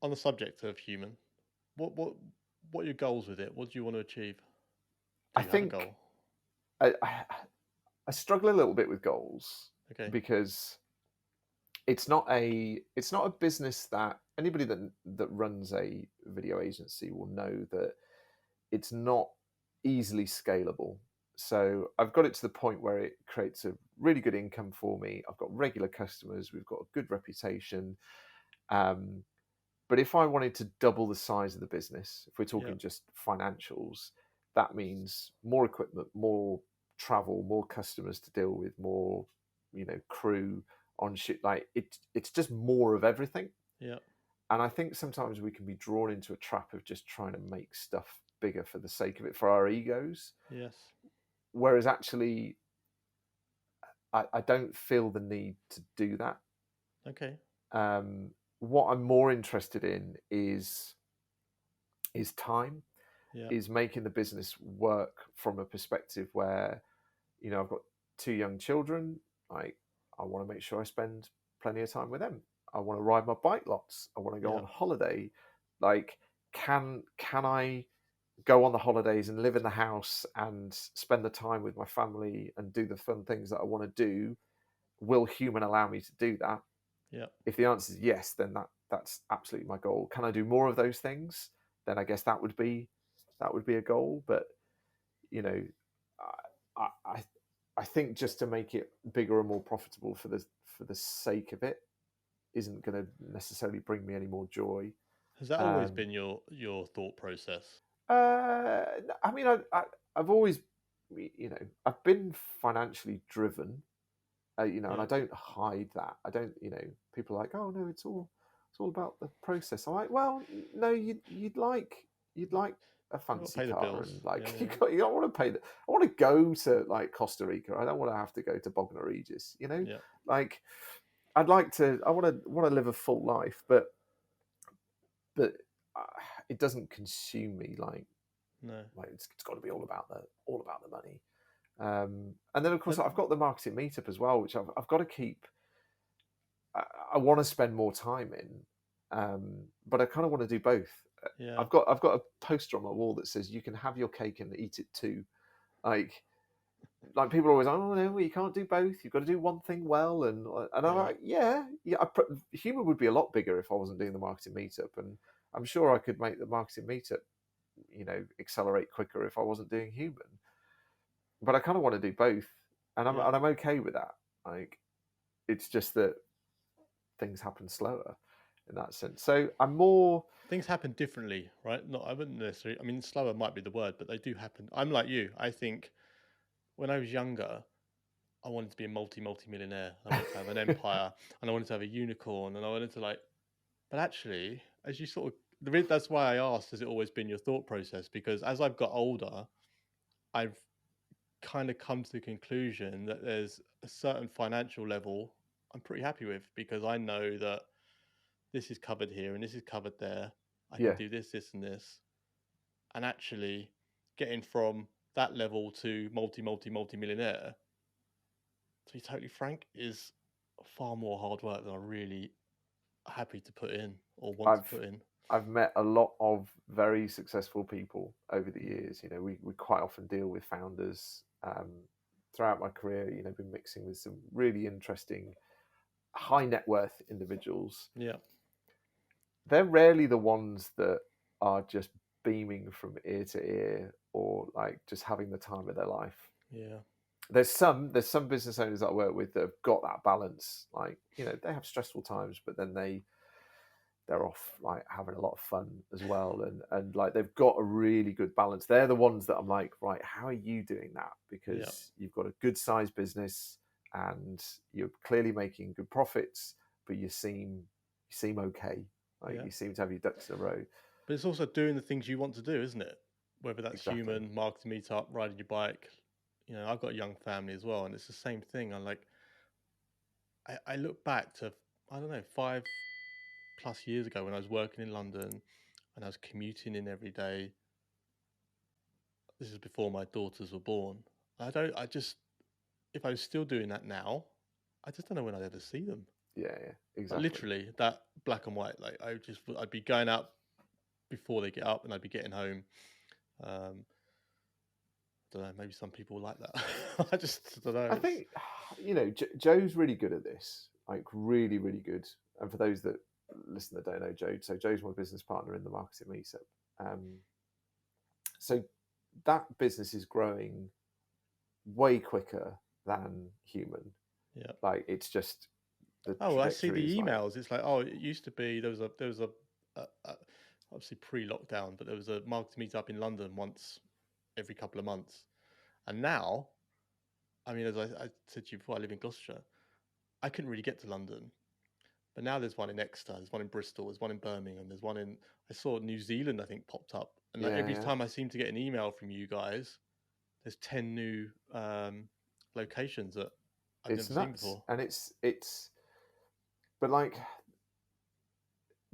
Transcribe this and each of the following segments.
on the subject of human, what what what are your goals with it? What do you want to achieve? Do I you have a think goal? I struggle a little bit with goals Okay. because it's not a business that anybody that runs a video agency will know that it's not easily scalable. So I've got it to the point where it creates a really good income for me. I've got regular customers. We've got a good reputation. Um, but if I wanted to double the size of the business, if we're Yeah. talking just financials, that means more equipment, more travel, more customers to deal with, more crew on shit. Like it's just more of everything. Yeah. And I think sometimes we can be drawn into a trap of just trying to make stuff bigger for the sake of it, for our egos. Yes. Whereas actually, I don't feel the need to do that. Okay. Um, what I'm more interested in is time, Yeah. is making the business work from a perspective where, I've got two young children. I want to make sure I spend plenty of time with them. I want to ride my bike lots. I want to go Yeah. on holiday. Like, can I go on the holidays and live in the house and spend the time with my family and do the fun things that I want to do? Will human allow me to do that? Yeah. If the answer is yes, then that's absolutely my goal. Can I do more of those things? Then I guess that would be a goal. But you know, I I, I think just to make it bigger and more profitable for the sake of it isn't going to necessarily bring me any more joy. Has that always Um, been your thought process? uh, I mean, I've always, I've been financially driven, and Yeah. I don't hide that. I don't, people are like, oh no, it's all about the process. I'm like, well, no, you'd like a You got to fancy pay the car bills. and Yeah. like Yeah. you don't want to pay the. I want to go to like Costa Rica. I don't want to have to go to Bognor Regis. Yeah. Like I'd like to. I want to live a full life, but uh, it doesn't consume me No. like it's got to be all about the money. And then of course Have, I've got the marketing meetup as well, which I've got to keep. I want to spend more time in, but I kind of want to do both. yeah. I've got a poster on my wall that says you can have your cake and eat it too. Like people are always like, oh no, well, you can't do both. You've got to do one thing well, and I'm Yeah. like, yeah, yeah. Human would be a lot bigger if I wasn't doing the marketing meetup, and I'm sure I could make the marketing meetup, accelerate quicker if I wasn't doing human. But I kind of want to do both, and I'm Yeah. and I'm okay with that. Like it's just that things happen slower in that sense. So I'm more, Things happen differently, right? Not, I wouldn't necessarily. I mean, slower might be the word, but they do happen. I'm like you. I think when I was younger, I wanted to be a multi-millionaire. I wanted to have an empire, and I wanted to have a unicorn, and I wanted to like. But actually, as you sort of, that's why I asked, has it always been your thought process? Because as I've got older, I've kind of come to the conclusion that there's a certain financial level I'm pretty happy with because I know that this is covered here and this is covered there. I can yeah, do this, this, and this. And actually, getting from that level to multi millionaire, to be totally frank, is far more hard work than I'm really happy to put in or want to I've put in. I've met a lot of very successful people over the years. We quite often deal with founders. Throughout my career, been mixing with some really interesting high net worth individuals. Yeah, They're rarely the ones that are just beaming from ear to ear or like just having the time of their life. yeah, There's some business owners that I work with that have got that balance. Like, they have stressful times, but then they're off like having a lot of fun as well, and like they've got a really good balance. They're the ones that I'm like, right, how are you doing that? yeah, Because you've got a good sized business and you're clearly making good profits, but you seem okay. Like yeah. you seem to have your ducks in a row. But it's also doing the things you want to do, isn't it? Whether that's Exactly. human, marketing meetup, riding your bike. You know, I've got a young family as well, and it's the same thing. I'm like, I look back to, I don't know, 5+ years ago when I was working in London and I was commuting in every day. This is before my daughters were born. I just, if I was still doing that now, I just don't know when I'd ever see them. Yeah, yeah, But exactly. literally, that black and white. Like I'd be going out before they get up, and I'd be getting home. Don't know. Maybe some people like that. I just don't know. I think Joe's really good at this, like really, really good. And for those that listen that don't know Joe, so Joe's my business partner in the marketing meetup. So that business is growing way quicker than human. Yeah. Like it's just the I see trajectory is the like, emails. It's like, it used to be there was a obviously pre-lockdown, but there was a marketing meetup in London once every couple of months, and now, I mean, as I said to you before, I live in Gloucestershire. I couldn't really get to London, but now there's one in Exeter, there's one in Bristol, there's one in Birmingham, there's one in. I saw New Zealand, I think, popped up, and like every yeah. time I seem to get an email from you guys, there's 10 new locations that I've It's never seen nuts, before. and but like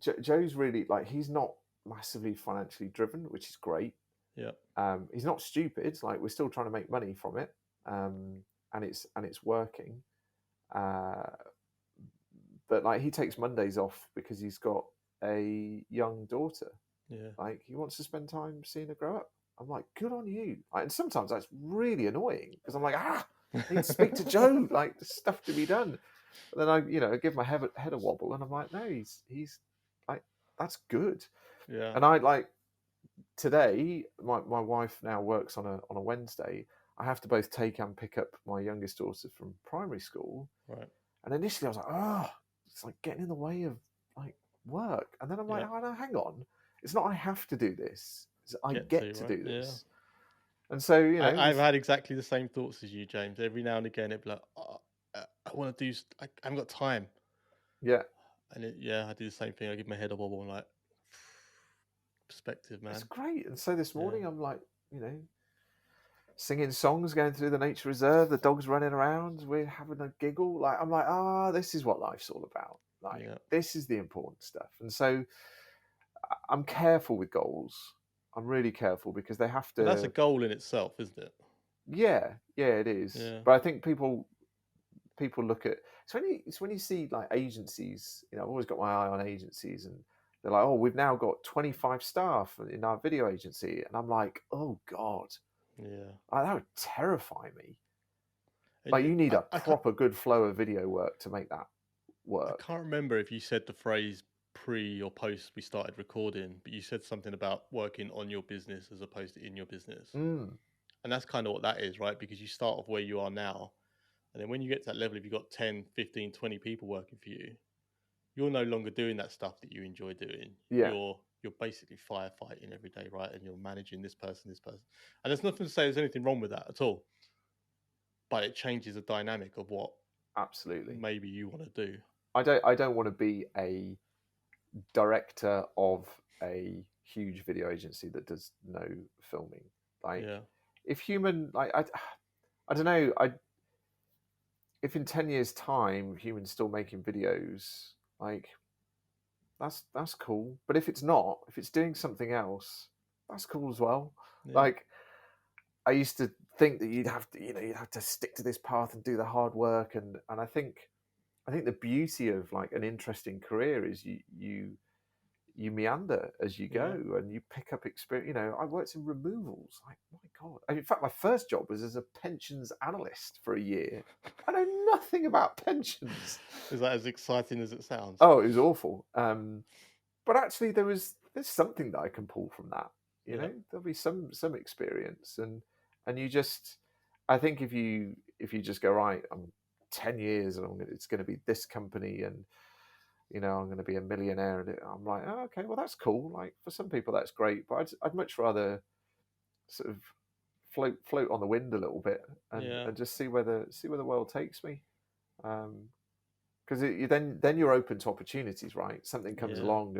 Joe's really like he's not massively financially driven, which is great. Yeah. He's not stupid. Like we're still trying to make money from it, and it's working. But like he takes Mondays off because he's got a young daughter. Yeah. Like he wants to spend time seeing her grow up. I'm like, good on you. Like, and sometimes that's really annoying because I'm like, I need to speak to Joe. Like, there's stuff to be done. But then I give my head a wobble, and I'm like, no, he's like, that's good. Yeah. And I like today, my wife now works on a Wednesday. I have to both take and pick up my youngest daughter from primary school. Right. And initially I was like, it's like getting in the way of like work. And then I'm like, oh no, hang on. It's not I have to do this. I get to do this. Yeah. And so, I've had exactly the same thoughts as you, James. Every now and again, it'd be like, I want to do. I haven't got time. Yeah. And I do the same thing. I give my head a wobble and like, perspective, man. It's great. And so this morning I'm like, singing songs, going through the nature reserve, the dog's running around, we're having a giggle. Like I'm like, this is what life's all about. Like this is the important stuff. And so I'm careful with goals. I'm really careful because they have to. But that's a goal in itself, isn't it? Yeah, it is. Yeah. But I think people look at it's when you see like agencies. I've always got my eye on agencies, and they're like, we've now got 25 staff in our video agency, and I'm like, oh god. Yeah, that would terrify me. Like you need a proper good flow of video work to make that work. I can't remember if you said the phrase pre or post we started recording, but you said something about working on your business as opposed to in your business. And that's kind of what that is, right? Because you start off where you are now, and then when you get to that level, if you've got 10, 15, 20 people working for you, you're no longer doing that stuff that you enjoy doing. Yeah. You're basically firefighting every day, right? And you're managing this person. And there's nothing to say there's anything wrong with that at all. But it changes the dynamic of what absolutely maybe you want to do. I don't want to be a director of a huge video agency that does no filming. Like if human, like I don't know, if in 10 years time human's still making videos, like that's cool. But if it's not, if it's doing something else, that's cool as well. Like I used to think that you'd have to stick to this path and do the hard work, and I think the beauty of like an interesting career is you meander as you go and you pick up experience. I worked in removals. Like my god! In fact, my first job was as a pensions analyst for a year. I know nothing about pensions. Is that as exciting as it sounds? Oh, it was awful. But actually, there's something that I can pull from that. There'll be some experience, and you just, I think if you just go, right, I'm 10 years and it's going to be this company, and I'm going to be a millionaire, and I'm like, okay, well that's cool. Like for some people that's great, but I'd much rather sort of float on the wind a little bit and just see where the world takes me. Because then you're open to opportunities, right? Something comes along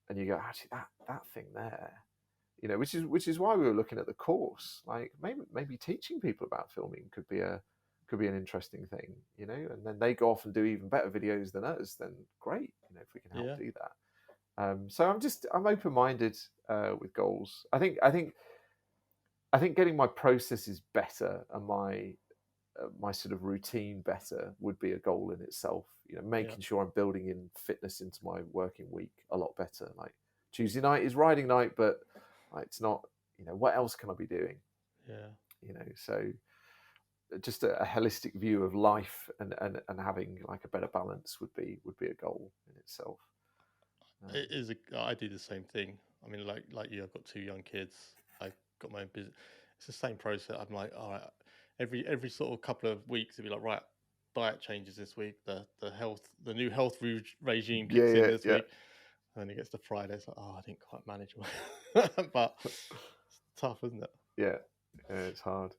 and you go, actually that thing there, which is why we were looking at the course. Like maybe teaching people about filming could be an interesting thing, and then they go off and do even better videos than us, then great, if we can help do that. So I'm open-minded with goals. I think getting my processes better and my my sort of routine better would be a goal in itself. You know, Yeah. making sure I'm building in fitness into my working week a lot better. Like Tuesday night is riding night, but it's not. You know, what else can I be doing? Yeah. You know, so just a holistic view of life and having like a better balance would be a goal in itself. It is. I do the same thing. I mean, like you, I've got 2 young kids. I've got my own business. It's the same process. I'm like, all right, every sort of couple of weeks, it'd be like, right, diet changes this week. The new health regime Yeah, kicks in yeah, this yeah, week, and then it gets to Friday. It's like, oh, I didn't quite manage, but it's tough, isn't it? yeah. It's hard.